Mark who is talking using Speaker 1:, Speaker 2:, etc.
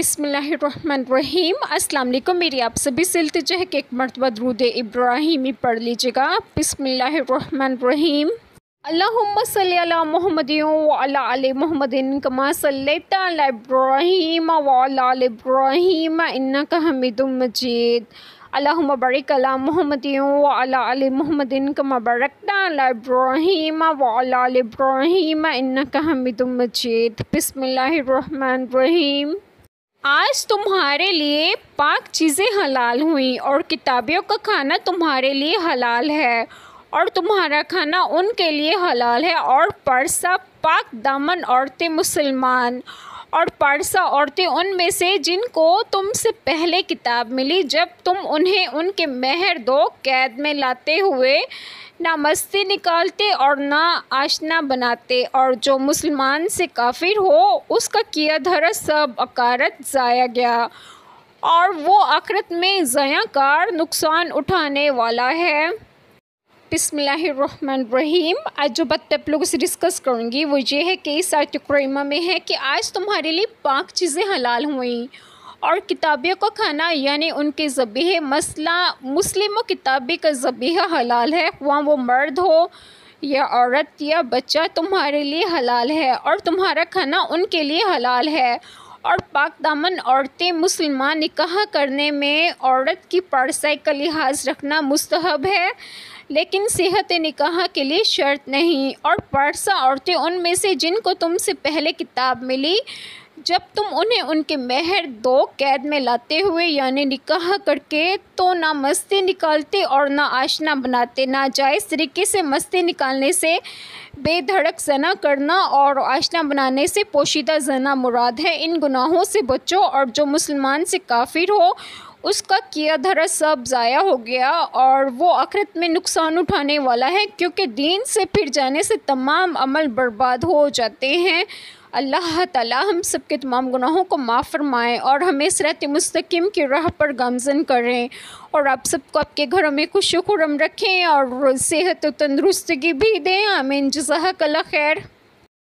Speaker 1: بسم اللہ الرحمن الرحیم۔ السلام علیکم، میری آپ سبھی سے التجا ہے کہ ایک مرتبہ درود ابراہیمی پڑھ لیجیے گا۔ بسم اللہ الرحمن الرحیم۔ اللہم صلی علی محمد وعلی آل محمد کما صلیت علی ابراہیم وعلی آل ابراہیم انک حمید مجید۔ اللہم بارک علی محمد وعلی آل محمد کما بارکت علی ابراہیم وعلی آل ابراہیم انک حمید مجید۔ بسم اللہ الرحمن الرحیم۔ آج تمہارے لیے پاک چیزیں حلال ہوئیں اور کتابیوں کا کھانا تمہارے لیے حلال ہے اور تمہارا کھانا ان کے لیے حلال ہے، اور پرسا پاک دامن عورتیں مسلمان اور پرسا عورتیں ان میں سے جن کو تم سے پہلے کتاب ملی، جب تم انہیں ان کے مہر دو قید میں لاتے ہوئے نہ مستی نکالتے اور نہ آشنا بناتے، اور جو مسلمان سے کافر ہو اس کا کیا دھرا سب اکارت ضائع گیا، اور وہ آخرت میں ضیاع کار نقصان اٹھانے والا ہے۔ بسم اللہ الرحمن الرحیم۔ آج جو بات آپ لوگوں سے ڈسکس کروں گی وہ یہ ہے کہ اس آیت کریمہ میں ہے کہ آج تمہارے لیے پاک چیزیں حلال ہوئیں اور کتابیوں کا کھانا یعنی ان کے ذبیحے، مثلا مسلم و کتابی کا ذبیحہ حلال ہے، وہاں وہ مرد ہو یا عورت یا بچہ تمہارے لیے حلال ہے، اور تمہارا کھانا ان کے لیے حلال ہے، اور پاک دامن عورتیں مسلمان نکاح کرنے میں عورت کی پارسائی کا لحاظ رکھنا مستحب ہے، لیکن صحت نکاح کے لیے شرط نہیں، اور پارسا عورتیں ان میں سے جن کو تم سے پہلے کتاب ملی، جب تم انہیں ان کے مہر دو قید میں لاتے ہوئے یعنی نکاح کر کے تو نہ مستی نکالتے اور نہ آشنا بناتے۔ ناجائز طریقے سے مستی نکالنے سے بے دھڑک زنا کرنا اور آشنا بنانے سے پوشیدہ زنا مراد ہے۔ ان گناہوں سے بچو، اور جو مسلمان سے کافر ہو اس کا کیا دھرا سب ضائع ہو گیا اور وہ آخرت میں نقصان اٹھانے والا ہے، کیونکہ دین سے پھر جانے سے تمام عمل برباد ہو جاتے ہیں۔ اللہ تعالیٰ ہم سب کے تمام گناہوں کو معاف فرمائیں اور ہمیں صراط مستقیم کی راہ پر گامزن کریں، اور آپ سب کو آپ کے گھروں میں خوش و خرم رکھیں اور صحت و تندرستگی بھی دیں۔ آمین۔ جزاک اللہ خیر۔